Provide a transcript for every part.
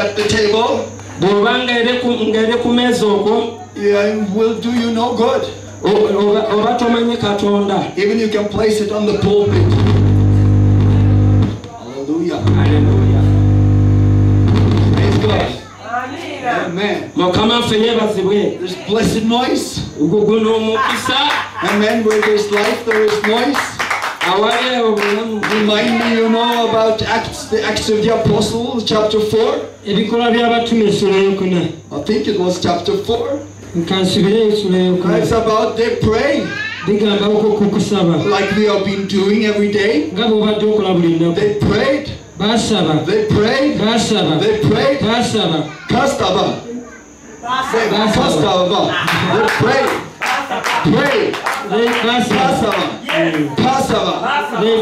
at the table, will do you no good. Even you can place it on the pulpit. Hallelujah. Hallelujah. Praise God. Amen. There's blessed noise. Amen. Where there's life, there is noise. Remind me, you know, about the Acts of the Apostles, chapter 4. I think it was chapter 4. It's about they pray. Like we have been doing every day. They prayed. They prayed. They prayed. Kastava. They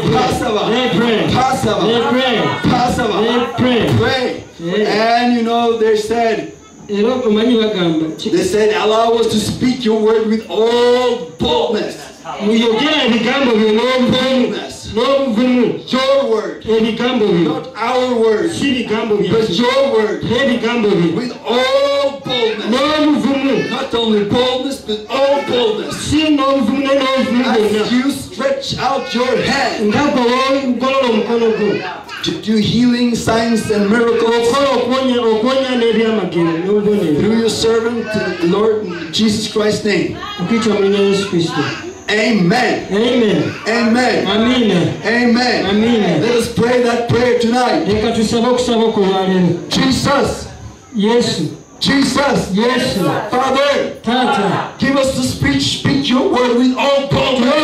prayed. Pray. Pasava. Pray. And you know, they said, allow us to speak your word with all boldness. Your word, not our word, but your word, with all boldness. Not only boldness, but all boldness. As you stretch out your hand to do healing, signs, and miracles through your servant, Lord Jesus Christ's name. Amen. Amen. Amen. Amen. Amen. Amen. Let us pray that prayer tonight. Jesus. Yes. Jesus. Yes. Father. Tata. Give us the speech. Speak your word with all boldness. With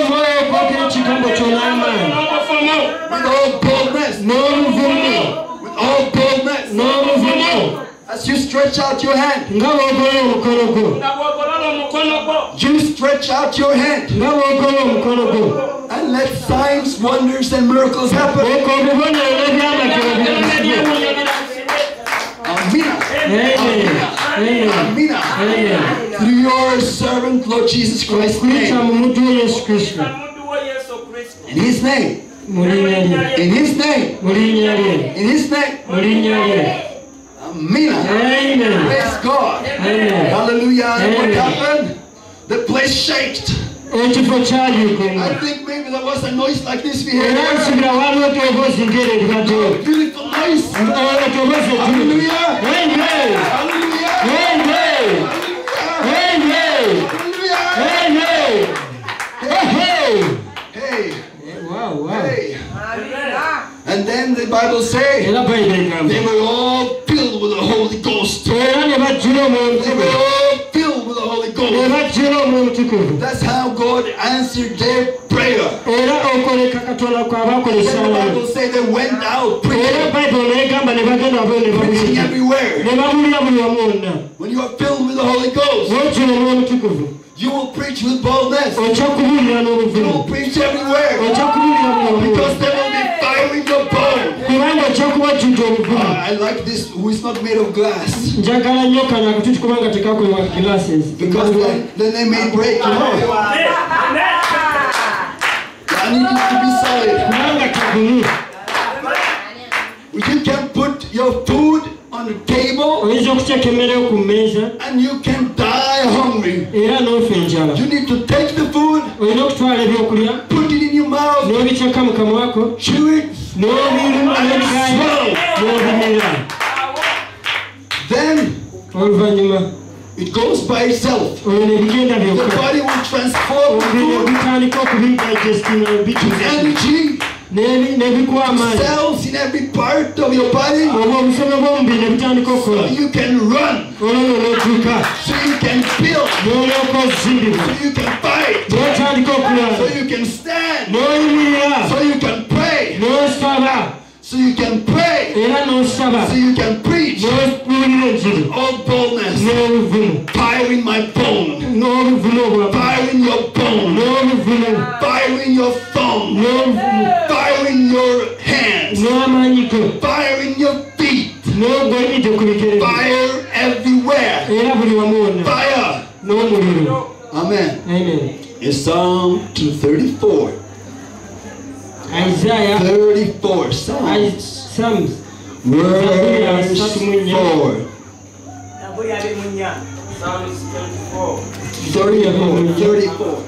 all boldness. With all boldness. As you stretch out your hand. You stretch out your hand. And let signs, wonders, and miracles happen. Amina. Through your servant, Lord Jesus Christ. In His name. In His name. In His name. Amina. Praise God. Hallelujah. And what happened? The place shaked. I think maybe there was a noise like this we heard. Beautiful noise. Hallelujah. And then the Bible says they were all filled with the Holy Ghost. They were all filled with the Holy Ghost. That's how God answered their prayer. And the Bible says they went out preaching everywhere. When you are filled with the Holy Ghost, you will preach with boldness. You will preach everywhere. Because there will be fire in your bone. I like this, who is not made of glass. Because then they may break, you know. I need it to be solid. You can put your food on the table and you can die hungry. You need to take the food, put it in your mouth, chew it, and swallow. Then it goes by itself. The body will transform to energy. Cells in every part of your body. So you can run. So you can build. So you can fight. So you can stand. So you can pray. So you can pray. So you can preach. All boldness. Fire in my bone. Fire in your bone. Fire in your thumb. Fire in your hands. Fire in your feet. Fire everywhere. Fire. Amen. In Psalm 234. Isaiah 34. Psalms. verse 4. Psalms 24. 34.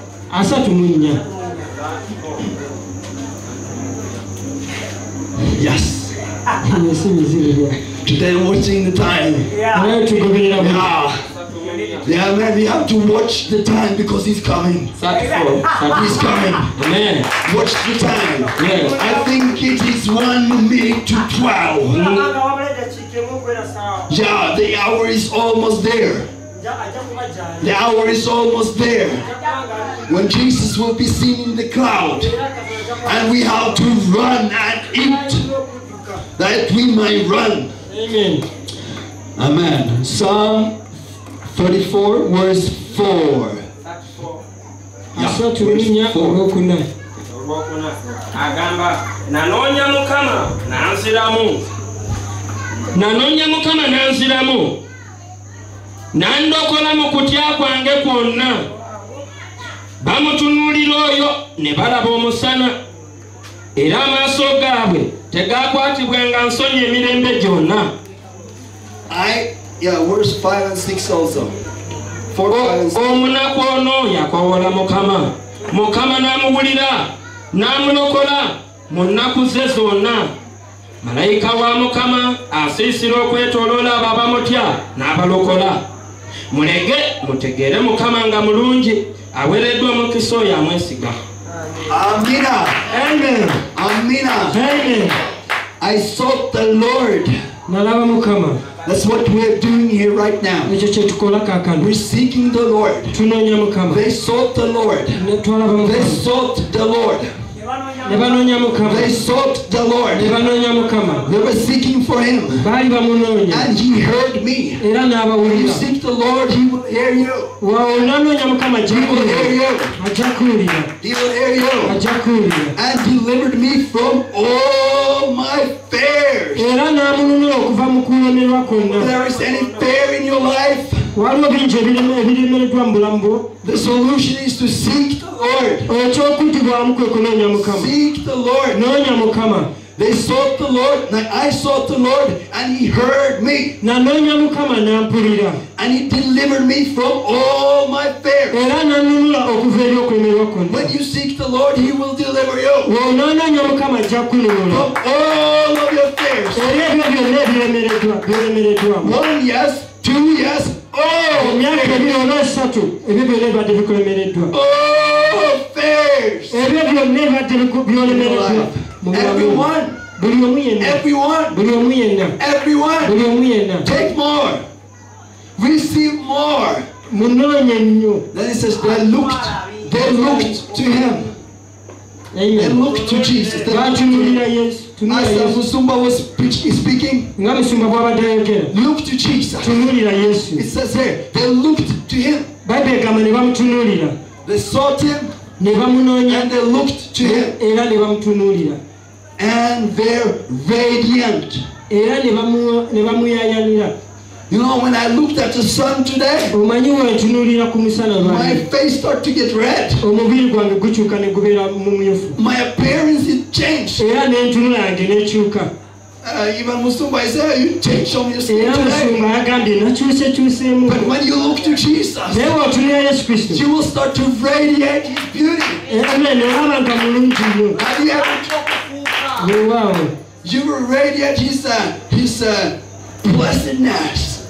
Yes. Today I'm watching the time. Yeah, man, we have to watch the time because he's coming. He's coming. Amen. Watch the time. Yes. I think it is 1 minute to 12. Yeah, the hour is almost there. The hour is almost there. When Jesus will be seen in the cloud. And we have to run and eat that we might run. Amen. Amen. Psalm 34 verse 4. Yeah, verse 4. Agamba nanonya mukama nansiramu nandokola mu kutya kwange kwonna bamutunuulira oyo ne balaba omusana era amaaso gaabwe tegakwatibwenga nsonyi emirembe gyonna. Verse 5 and 6 also. 4, 5 and 6. Omunaku ono yakoowola Mukama n'amuwulira n'amulokola mu nnaku ze zonna. Malayika wa Mukama asiisira okwetooloola abo abamutya n'abalokola. Mulege mutegeere Mukama nga mulungi, aweereddwa omukisa oyo amwesiga. Amina. Amen. Amina. Amen. I sought the Lord. Nalaba Mukama. That's what we're doing here right now. We're seeking the Lord. They sought the Lord. They sought the Lord. They sought the Lord. They were seeking for Him. And He heard me. When you seek the Lord, He will hear you. He will hear you. He will hear you. And delivered me from all my fears. If there is any fear in your life, the solution is to seek the Lord. Seek the Lord. They sought the Lord, I sought the Lord, and He heard me. And He delivered me from all my fears. When you seek the Lord, He will deliver you from all of your fears. 1 yes, 2 yes, oh fears. Everyone, take more, receive more. Then it says they looked to Him. They looked to Jesus. As Musumba was speaking, look to Jesus. It says here, they looked to Him. They sought Him and they looked to Him. And they're radiant. You know, when I looked at the sun today, my face started to get red. My appearance it changed. Even Musumba said, you changed on your skin today. But when you look to Jesus, you will start to radiate His beauty. Have you ever you will radiate His blessedness,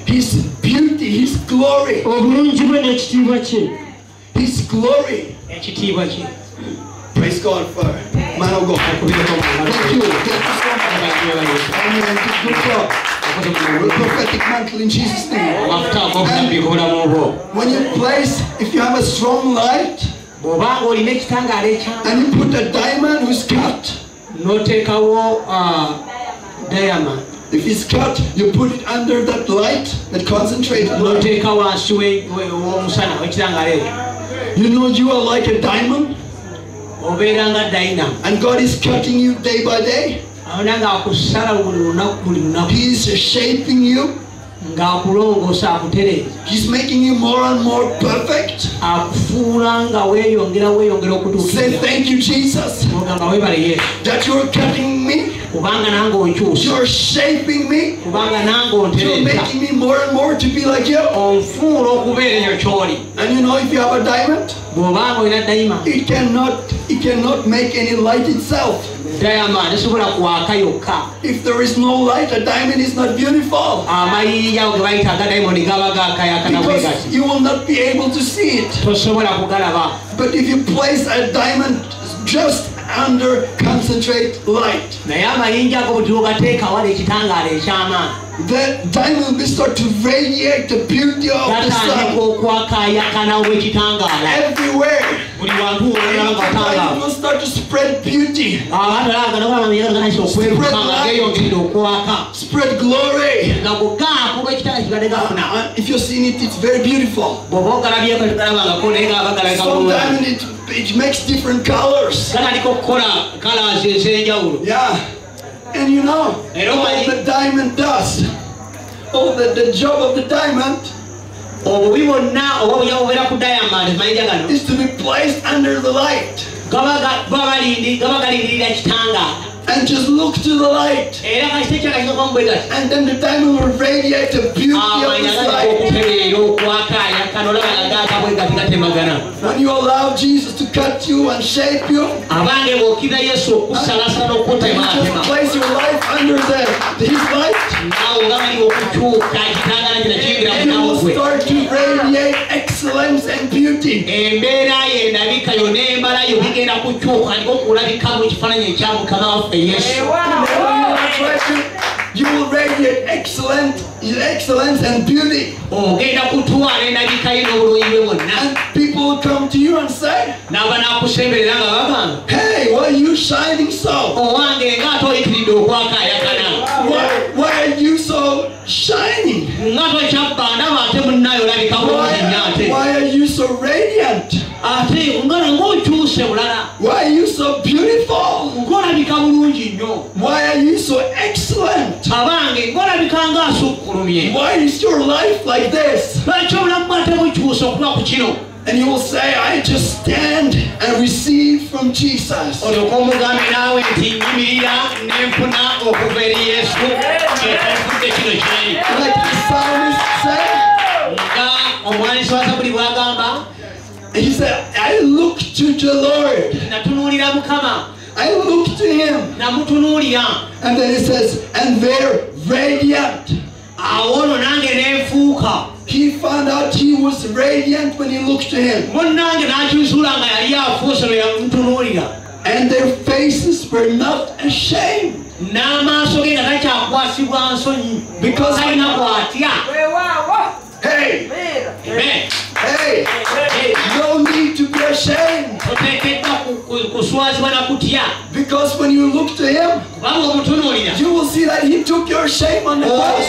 His beauty, His glory. His glory. Praise God for man of God. Thank you. Good job. Prophetic mantle in Jesus' name. When you place, if you have a strong light, and you put a diamond who's cut, if it's cut, you put it under that light, that concentrated light. You know you are like a diamond, and God is cutting you day by day. He is shaping you. He's making you more and more perfect. Say thank you, Jesus, that you are cutting me. You're shaping me. You're making me more and more to be like you. And you know, if you have a diamond, it cannot make any light itself. If there is no light, a diamond is not beautiful. Because you will not be able to see it. But if you place a diamond just under concentrate light, the diamond will start to radiate the beauty of the sun everywhere. The diamond will start to spread beauty, spread glory. If you've seen it, it's very beautiful. Some diamond, it makes different colors. Yeah. And you know, all the diamond does, all the job of the diamond is to be placed under the light. And just look to the light. And then the diamond will radiate the beauty of this light. When you allow Jesus to cut you and shape you, and you just place your life under His light, you will start to radiate excellence and beauty. You will radiate excellence and beauty. And people will come to you and say, hey, why are you shining so? Why are you so shining? Why are you so radiant? Why are you so beautiful? Why are you so excellent? Why is your life like this? And you will say, I just stand and receive from Jesus. Like the psalmist said, he said, I look to the Lord. I look to Him. And then it says, and they're radiant. He found out he was radiant when he looked to Him. And their faces were not ashamed. Because hey, no need to be ashamed. Because when you look to Him, you will see that He took your shame on the cross.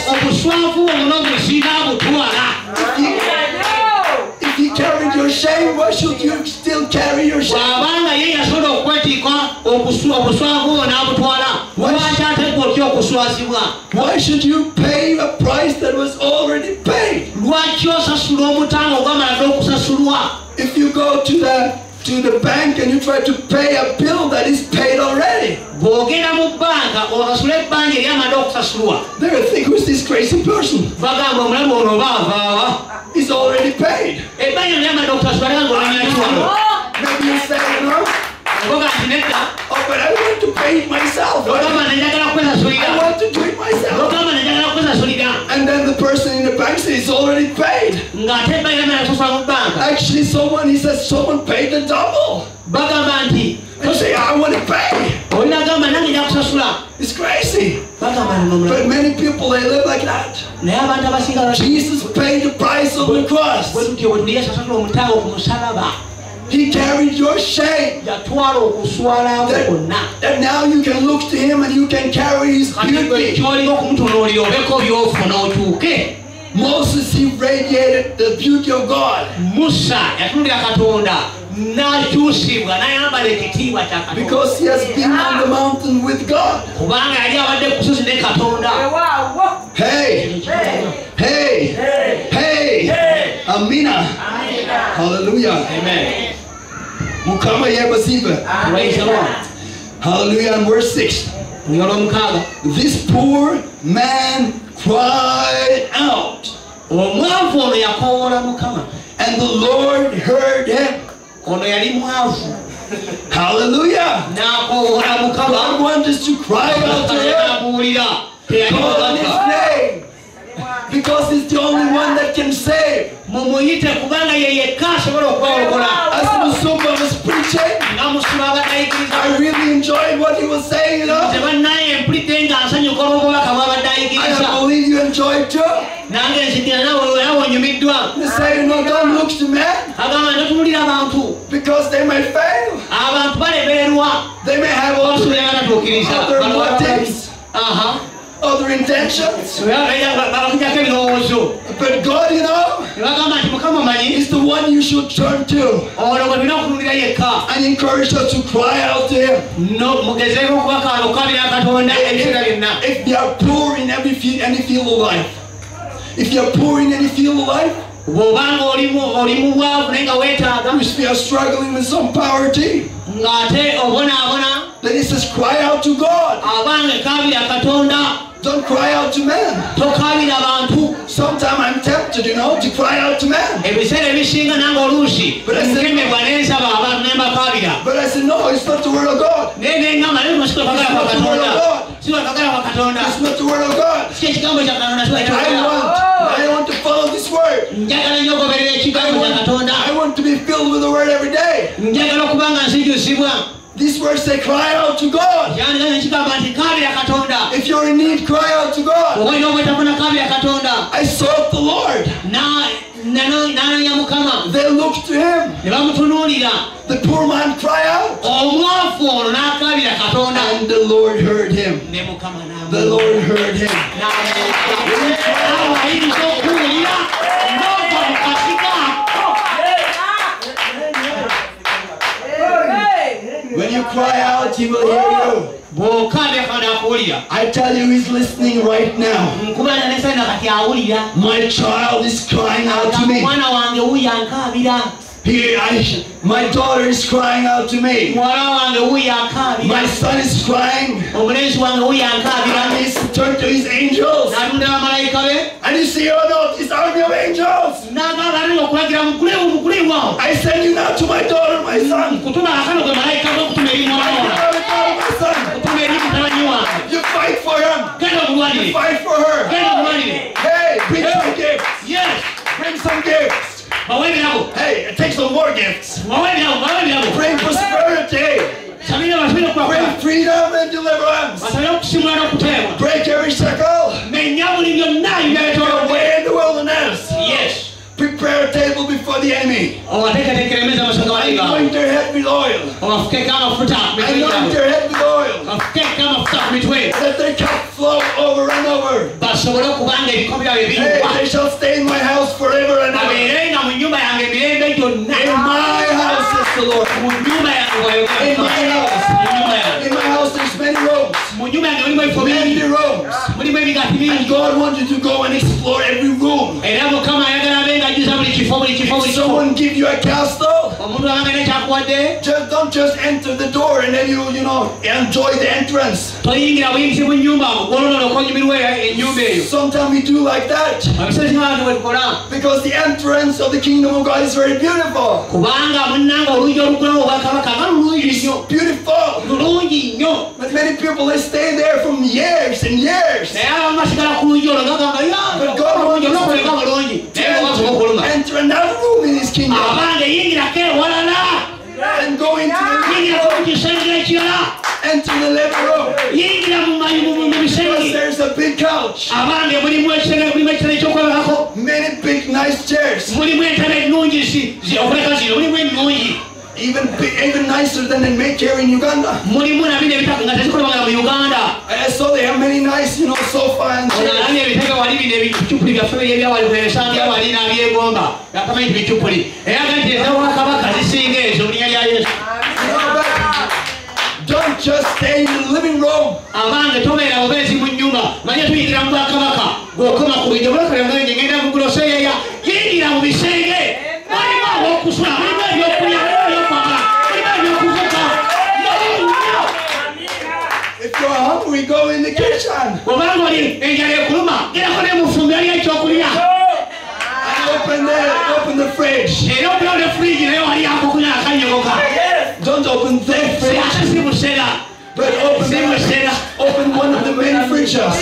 If He carried your shame, why should you still carry your shame? Why should you pay a price that was already paid? If you go to the bank and you try to pay a bill that is paid already, they will think, who's this crazy person? He's already paid. Maybe you say, oh, but I want to pay it myself. I want to do it myself. And then the person in the bank says it's already paid. Actually, he says someone paid the double. And say, I want to pay. It's crazy. But many people, they live like that. Jesus paid the price of the cross. He carried your shame. That now you can look to Him and you can carry His beauty. Moses, he radiated the beauty of God. Because he has been on the mountain with God. Hey. Amina. Hallelujah. Amen. Praise the Lord. Hallelujah. And verse 6. This poor man cried out. And the Lord heard him. Hallelujah. God wants us to cry out to him. Call on his name. Because he's the only one that can save. As Musumba was preaching, I really enjoyed what he was saying, you know. I believe you enjoyed too. They say, you know, don't look to men, because they may fail. They may have other motives, other intentions. But God, you know, is the one you should turn to and encourage us to cry out to him. If you are poor in any field of life, if you are poor in any field of life, if you are struggling with some poverty, then it says cry out to God. Don't cry out to men. Sometimes I'm tempted, you know, to cry out to men. But I said, no, it's not the word of God. It's not the word of God. It's not the word of God. I want to follow this word. I want to be filled with the word every day. This verse says, cry out to God. If you're in need, cry out to God. I sought the Lord. They looked to him. The poor man cried out. And the Lord heard him. The Lord heard him. When you cry out, he will hear you. I tell you, he's listening right now. My child is crying out to me. My daughter is crying out to me. My son is crying. And he's turned to his angels. And you see, oh no, this army of angels. I send you now to my daughter, my son. You fight for him. You fight for her. Hey, bring some gifts. Yes, bring some gifts. Hey, take some more gifts. Bring prosperity. Bring freedom and deliverance. Break every shackle. Away in the wilderness. Yes. Prepare a table before the enemy. Anoint their head with oil. Anoint their head with oil. Let their cup flow over and over. Hey, they shall stay in my house forever and ever. In my house, says the Lord. In my house there's many rooms. Many rooms. And God wants you to go and explore every room. If someone give you a castle, don't just enter the door and then you enjoy the entrance. Sometimes we do like that. Because the entrance of the kingdom of God is very beautiful. It's beautiful. But many people, they stay there from years and years. But God wants us to enter another room in his kingdom. And go into the enter the living room. Because there's a big couch. Many big nice chairs. Even nicer than they make here in Uganda. I saw they have many nice, sofa and chairs. Don't just stay in the living room. If you're hungry, fridge. Don't open that fridge. But open one of the main fridges.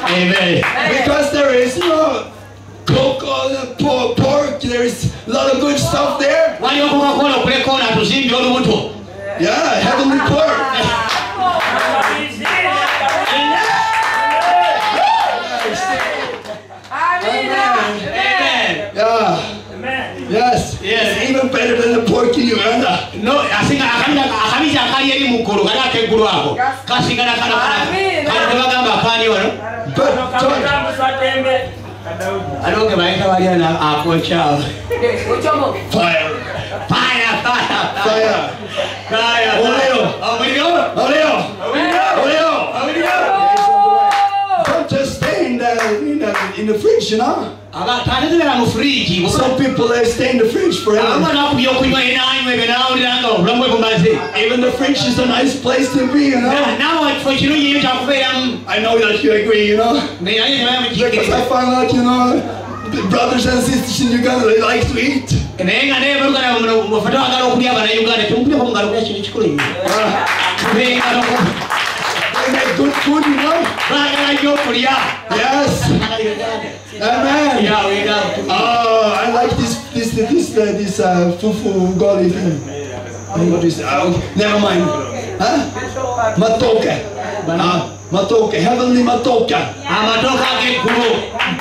Amen. Because there is coke, pork, there is a lot of good stuff there. Yeah, heavenly pork. Yeah. Yes. It's even better than the pork in Uganda. No, I think I Don't just stay in the fridge, you know. Some people they stay in the fridge forever. Even the fridge is a nice place to be, you know. I know that you agree, you know. Because I found out, you know, the brothers and sisters in Uganda, they like to eat. They make good food, you know. Yes. Amen. Oh, I like this fufu golly thing. What is it? Never mind. Huh? Matoke. Matoke. Heavenly matoke.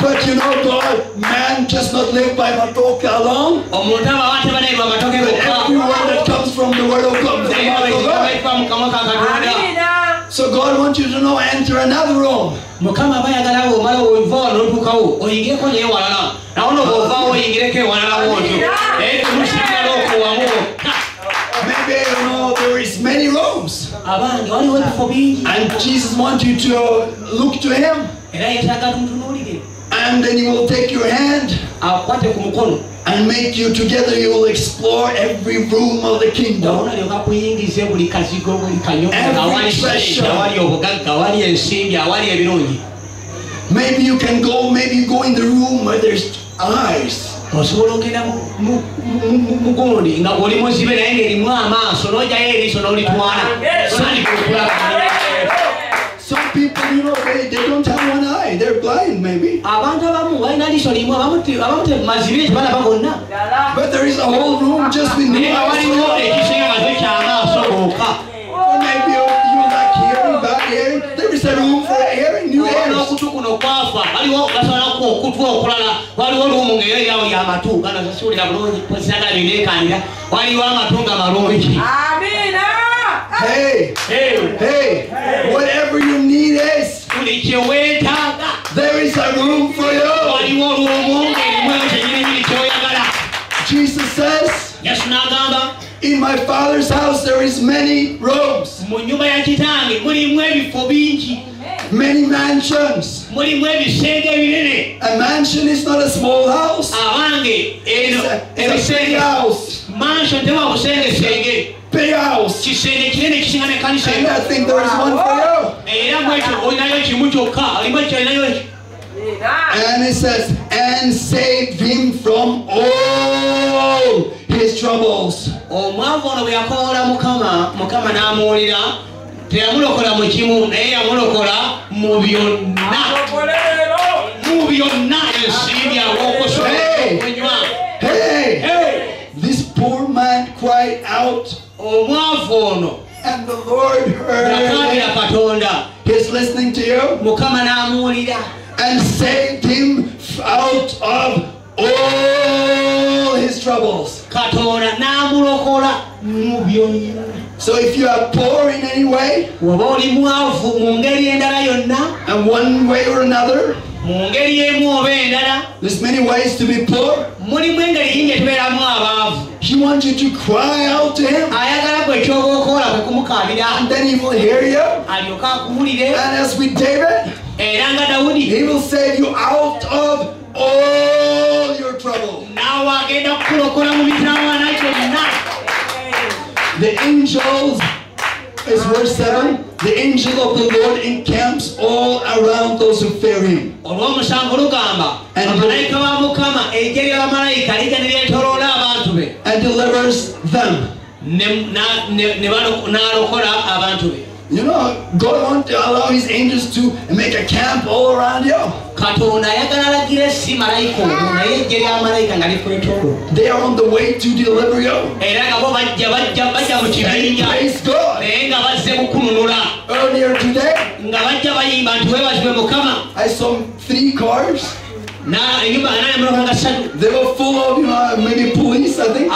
But you know, God, man just not live by matoke alone. But every word that comes from the word of God. So God wants you to know, enter another room. Maybe you know there is many rooms. And Jesus wants you to look to Him. And then He will take your hand and make you together. You will explore every room of the kingdom. Every treasure. Maybe you can go. Maybe you go in the room where there's eyes. Some people, you know, they don't have one eye. They're blind, maybe. But there is a whole room just with new eyes. Or maybe you like hearing, bad hearing. There is a room for hearing, new ears. Hey, whatever your need is, there is a room for you. Jesus says, in my Father's house there is many rooms, many mansions. A mansion is not a small house. It's a big house. Big house. And I think there is one for you. And it says, and saved him from all his troubles. Hey, this poor man cried out, and the Lord heard him. He's listening to you. And saved him out of all his troubles. So if you are poor in any way, and one way or another, there's many ways to be poor. He wants you to cry out to Him, and then He will hear you. And as with David, He will save you out of all your trouble. The angels, is verse 7. The angel of the Lord encamps all around those who fear Him. and delivers them. You know, God wants to allow His angels to make a camp all around you. They are on the way to deliver you. Praise God. Earlier today, I saw 3 cars. They were full of, maybe police, I think.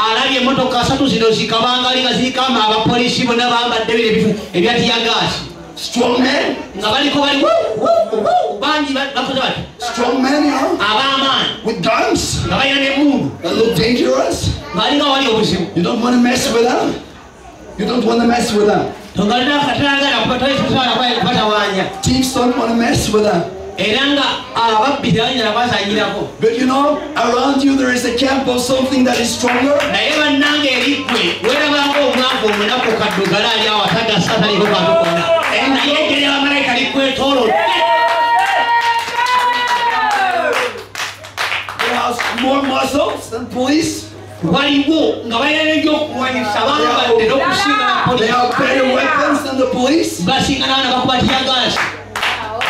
Strong men. Strong men, with guns that look dangerous. You don't want to mess with them. You don't want to mess with them. Thieves don't want to mess with them. But you know, around you there is a camp of something that is stronger. They have more muscles than police. They have better weapons than the police.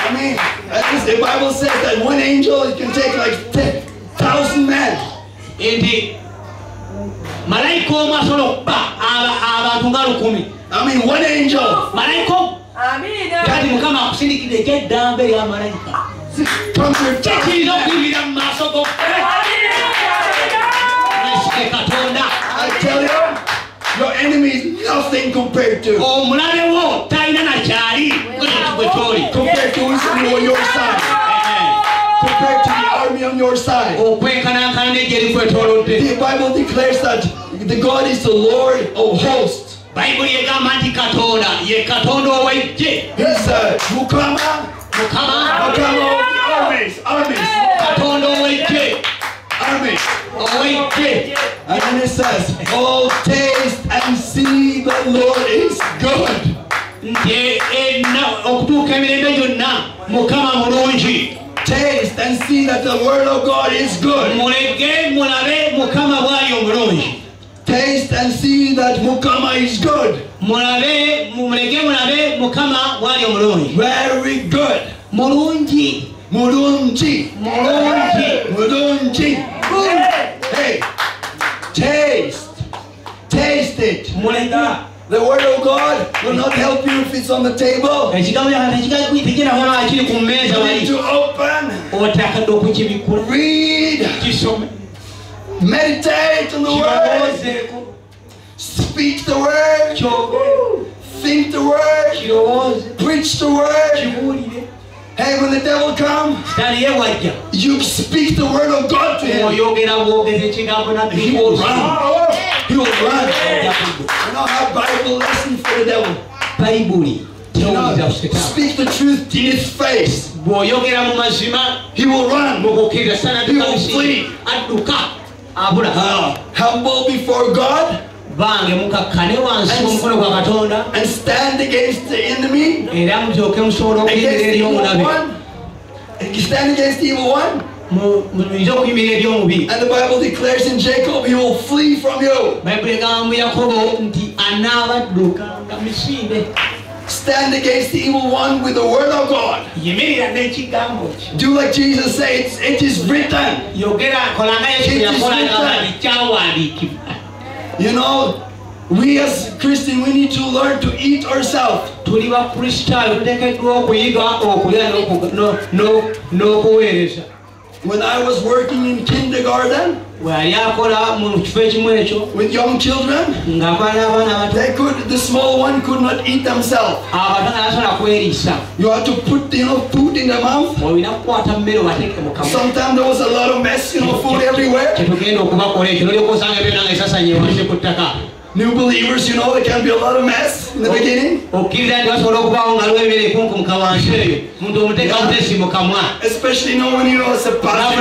I mean, the Bible says that one angel can take like 10,000 men. Indeed. I mean, one angel. Come to I tell you, your enemy is nothing compared to. Compared to who's on your side. Compared to the army on your side. The Bible declares that the God is the Lord of hosts. He's Mukama of the armies. And then it says, oh, taste and see the Lord is good. Taste and see that the word of God is good. Taste and see that Mukama is good. Very good. Murunji. Hey, taste it. The word of God will not help you if it's on the table. You need to open, read, meditate on the word, speak the word, think the word, preach the word. Hey, when the devil comes, you speak the word of God to him. He will run. He will run. You know, have Bible lesson for the devil. Speak the truth in his face. He will run. He will flee. Humble before God. And stand against the enemy. Against the evil one. Stand against the evil one. And the Bible declares in Jacob, he will flee from you. Stand against the evil one with the word of God. Do like Jesus says, it is written. You know, we as Christians, we need to learn to eat ourselves. When I was working in kindergarten with young children, the small one could not eat themselves. You had to put food in their mouth. Sometimes there was a lot of mess, food everywhere. New believers, there can be a lot of mess in the beginning. Especially when as a pastor.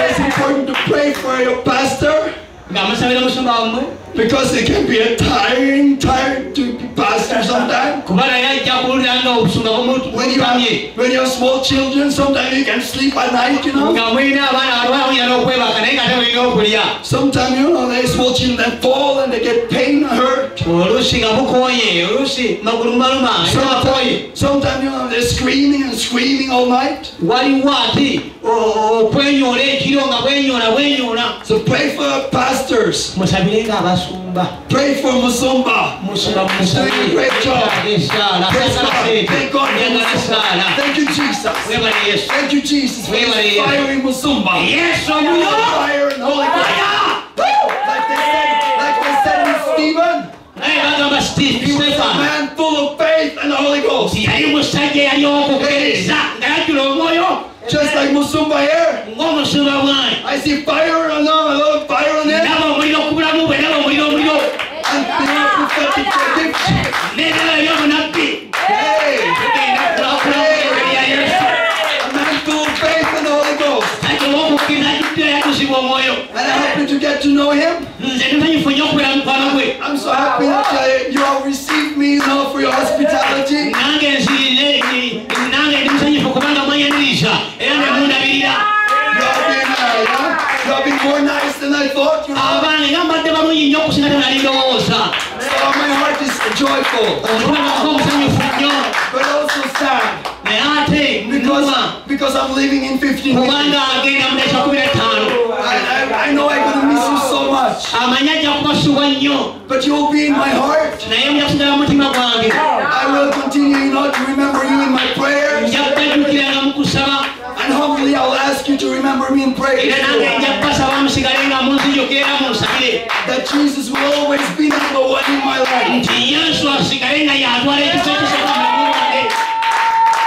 It's important to pray for your pastor. Because it can be a tiring to be pastor sometimes. When you have small children, sometimes you can sleep at night, you know. Sometimes, you know, there's small children that fall and they get pain and hurt. Sometimes, you know, they're screaming and screaming all night. So pray for pastors. Pray for Musumba. Doing a great job. Praise God. Thank God. Thank you, Jesus. Thank you, Jesus. For fire in Musumba. Yes, fire and Holy Ghost. Like they said in Stephen. He was a man full of faith and the Holy Ghost. Just like Musumba here. I see fire on him, a lot of fire on him. And prophetic prediction. A man full of faith and the Holy Ghost. And I happen to get to know him. I'm so happy that you all received me, you know, for your hospitality. You have been more nice than I thought, you know. So my heart is joyful, but also sad. Because I'm leaving in 15 minutes. I know I'm going to miss you so much. But you will be in my heart. I will continue, you know, to remember you in my prayers. And hopefully I'll ask you to remember me in prayer. That Jesus will always be number one in my life.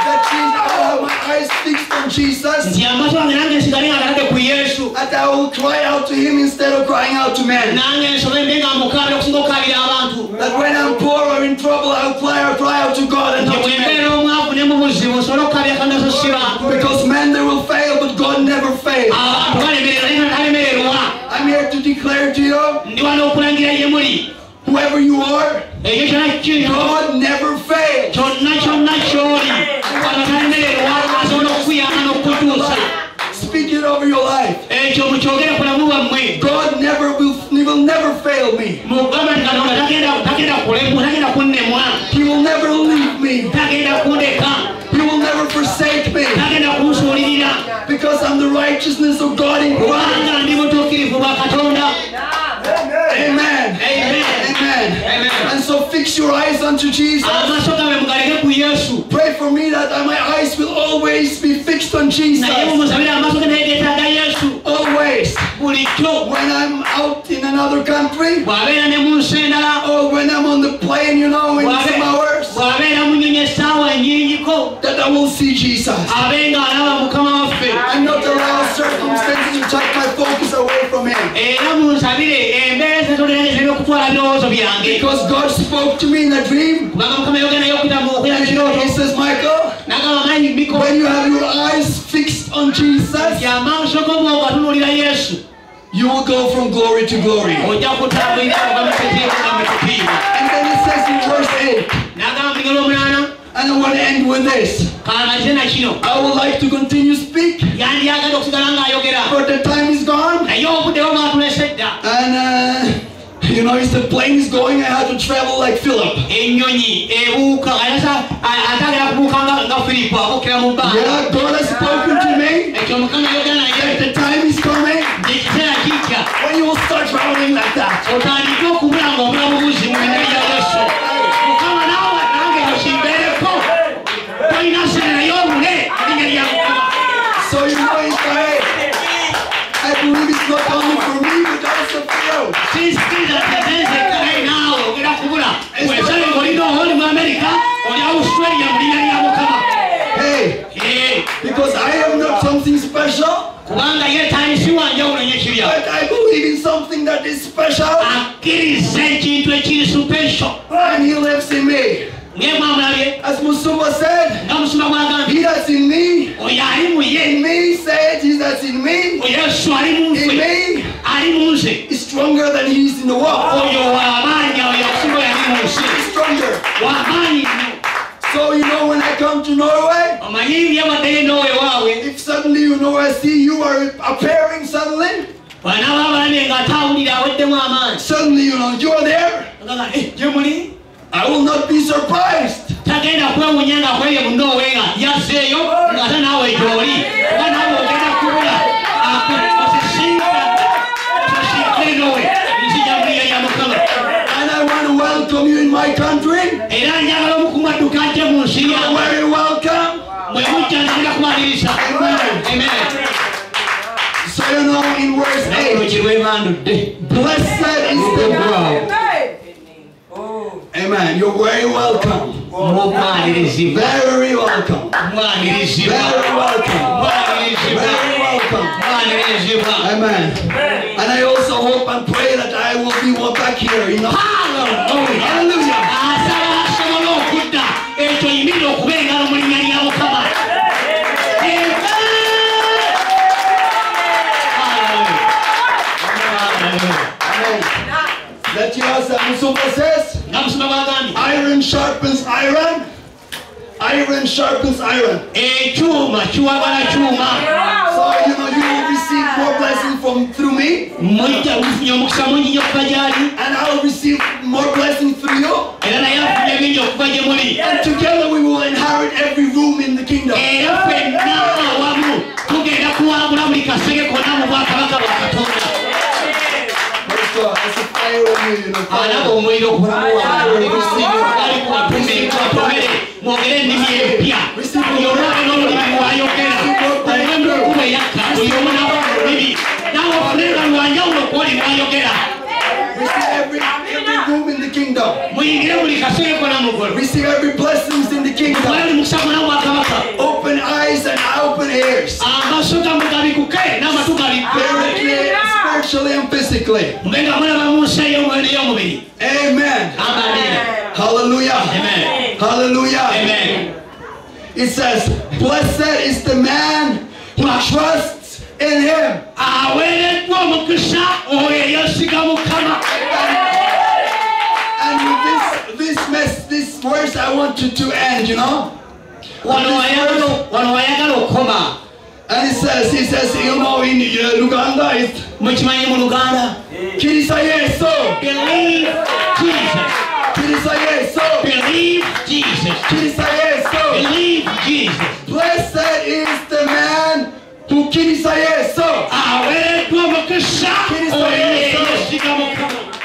That Jesus, I'll have my eyes fixed on Jesus. And I will cry out to him instead of crying out to men. That when I'm poor or in trouble, I'll cry out to God and not to men. Because men, they will fail, but God never fails. I'm here to declare to you, whoever you are, God never fails. Speak it over your life. God will never fail me. He will never leave me. He will never forsake me. Because I'm the righteousness of God in Christ. Amen. Amen. And so fix your eyes unto Jesus. Pray for me that my eyes will always be fixed on Jesus. Always. When I'm out in another country, or when I'm on the plane, you know, in some hours, that I will see Jesus. I'm not allowed circumstances to take my focus away from him. Because God spoke to me in a dream. He says, Michael, when you have your eyes fixed on Jesus, you will go from glory to glory. And then it says in verse 8, and I want to end with this. I would like to continue speak, but the time is gone. And you know, if the plane is going, I have to travel like Philip. Yeah, God has spoken to me. That the time is coming when you will start traveling like that. So you know, I believe it's not only for me, but also for you. Hey, because I am not something special, but I believe in something that is special, and he lives in me. As Musumba said, he that's in me said he that's in me, is stronger than he is in the world. Stronger. So you know when I come to Norway, if suddenly you know I see you are appearing suddenly, suddenly you know you are there, I will not be surprised. And I want to welcome you in my country. You are very welcome. Amen. So you know in verse 8, blessed is the man. Amen. You're very welcome. Very welcome. Very welcome. Very welcome. Amen. And I also hope and pray that I will be back here, you know. Hallelujah. That you also says, iron sharpens iron. Iron sharpens iron. So you know you will receive more blessing through me, and I will receive more blessing through you. And together we will inherit every room in the kingdom. It's a fire on you, you know. Receive every room in the kingdom. Receive every blessings in the kingdom. Open eyes and open ears. Spiritually and physically. Amen. Hallelujah. Amen. Hallelujah. Amen. It says, blessed is the man who trusts in him. And with this verse I want to end, you know. And he says, you know, in Uganda, it's Kirisa Yesu. Believe Jesus. Kirisa Yesu. Believe Jesus. Kirisa Yesu. Believe Jesus. Blessed is the man who Kirisa Yesu.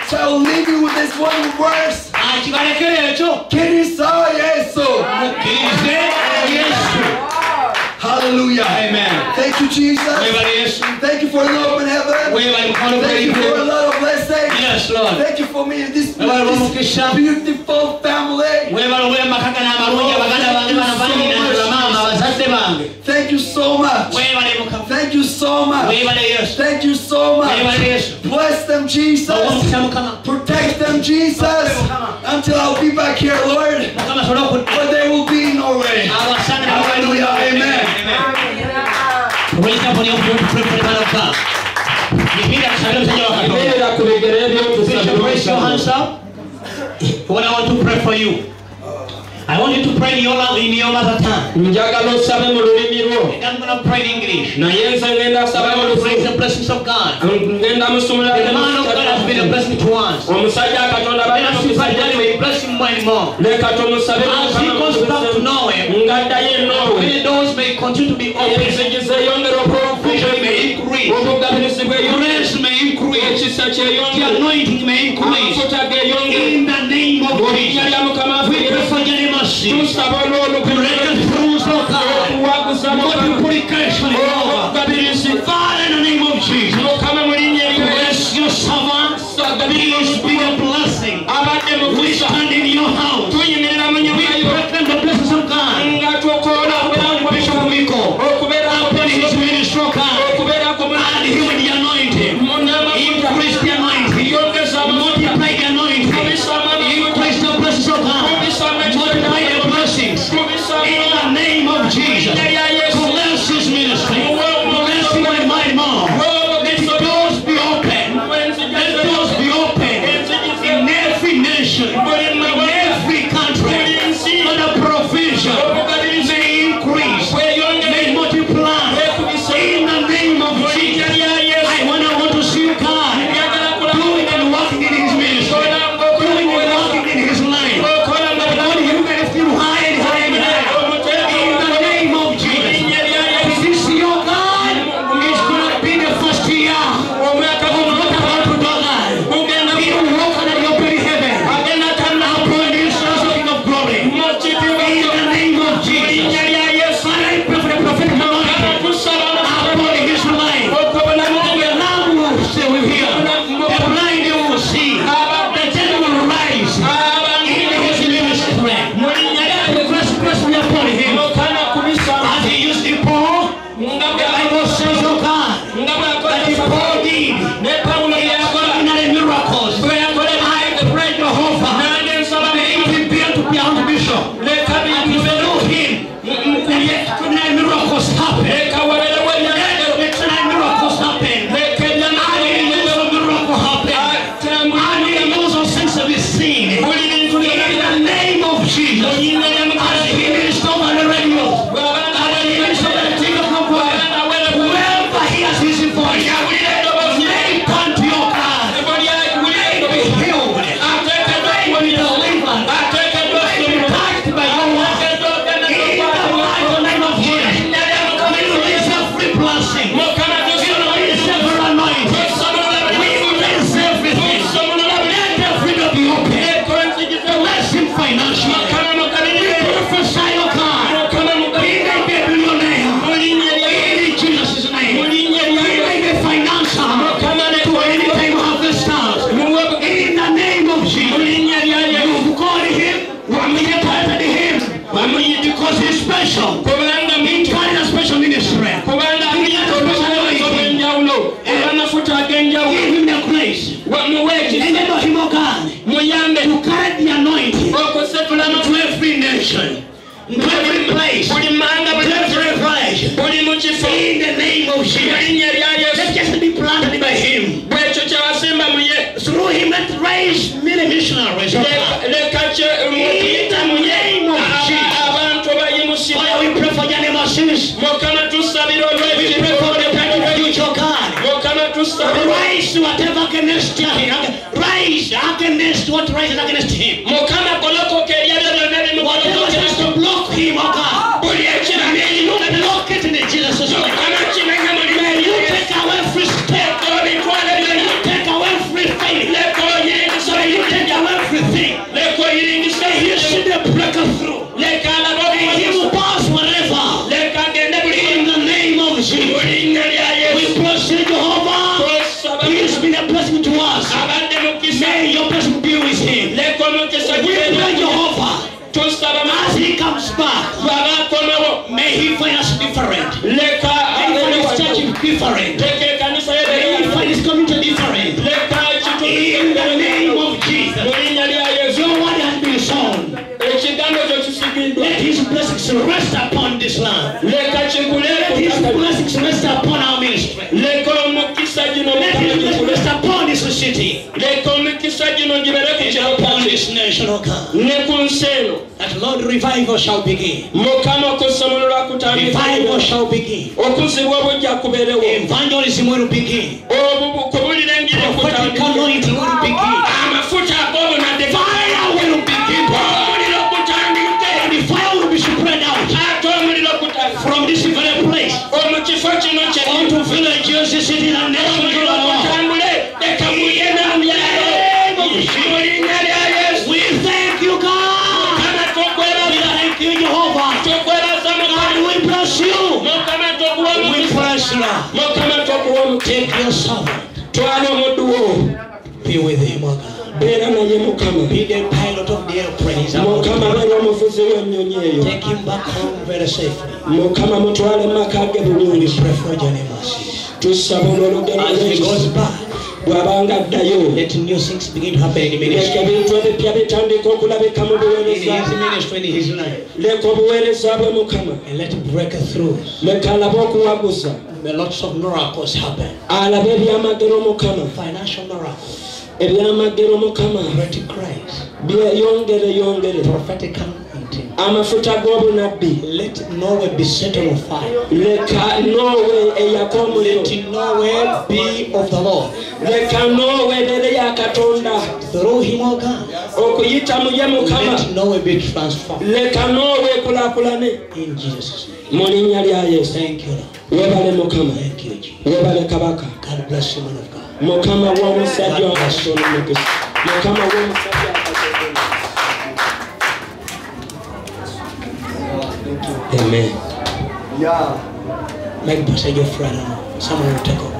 So I will leave you with this one verse. Kirisa Yesu. Hallelujah. Amen. Thank you, Jesus. Thank you for an open heaven. Thank you for a lot of blessings. Yes, Lord. Thank you for me, this beautiful family. Thank you so much. Thank you so much. Thank you so much. Bless them, Jesus. Protect them, Jesus. Until I'll be back here, Lord. But they will be in Norway. Hallelujah. Amen. Raise your hands up. What I want to pray for you. I want you to pray in your mother tongue. And I'm going to pray in English. I'm going to praise the blessings of God. The man of God has been a blessing to us. And as he may bless him more and more. As he goes back to Norway, many doors may continue to be open. Vision may increase. Grace may increase. The anointing may increase. In the name of Jesus. We pray for mercy. Multiplication. Father, in the name of Jesus. Bless your servants. Please be a blessing. We stand in your house. We proclaim the blessings of God. Upon Bishop Mikkel. Upon his ministry, God. Add him with the anointing. Increase the anointing. Multiply the anointing. Increase the blessings of God. Multiply the blessings. In the name of Jesus. Bless his ministry. Jesus. As he ministers over the radio, as he ministers over the thing of the choir, whoever hears his voice, may come to your car, may be healed, may be delivered, may be touched by your word. In the mighty name of Jesus, we release every blessing, we release every anointing, we release everything. Let the freedom be open. Bless him financially. We prophesy your God. He may be a billionaire. In Jesus' name. He may be financial to any time of the stars. In the name of Jesus. You've called him. You titled him. Because he's special. He carried a special ministry. He has a special anointing. Give him the grace. Enable him, O God, to carry the anointing to every nation, to every place, to every village. In the name of Jesus. Let just be planted by him. Through him, let raise many missionaries. In the name of Jesus. Father, we pray for the name of Jesus. We pray for the future, God. Rise to whatever against him. Rise against what rises against him. Whatever tries to block him, oh God. May you block it in Jesus' name. May you take away every step. May you take away everything. May you take away everything. May you see the breakthrough. May he will pass wherever. In the name of Jesus. We bless you, Jehovah. He has been a blessing to us. May your blessing be with him. We pray, Jehovah, as he comes back, may he find us different. May he find his church different. May he find his community different. In the name of Jesus. Your word has been sown. Let his blessings rest upon this land. Let his blessings rest upon our ministry. Let his blessings rest upon this city. Upon this nation, O God. That Lord, revival shall begin. Revival shall begin. Evangelism will begin. Prophetic anointing will begin. Fire will begin. The fire will be spread out from this very place onto villages, cities, and nations. We thank you, God. We thank you, Jehovah. God, we bless you. We bless you. Take your servant. Be with him, O God. Be the pilot of the airplanes. Take him back home very safely. We pray for your name, as he goes back. Let new things begin to happen in ministry. In his ministry, in his life. And let breakthroughs. May lots of miracles happen. Financial miracles. Prophetic Christ. Prophetic anointing. Let nowhere be set on fire. Let nowhere be of the Lord. Through him, O God. Let nowhere be transformed. In Jesus' name. Thank you, Lord. Thank you, Jesus. God bless you, man of God. Amen. Yeah. Make Pastor your friend. Someone will take over.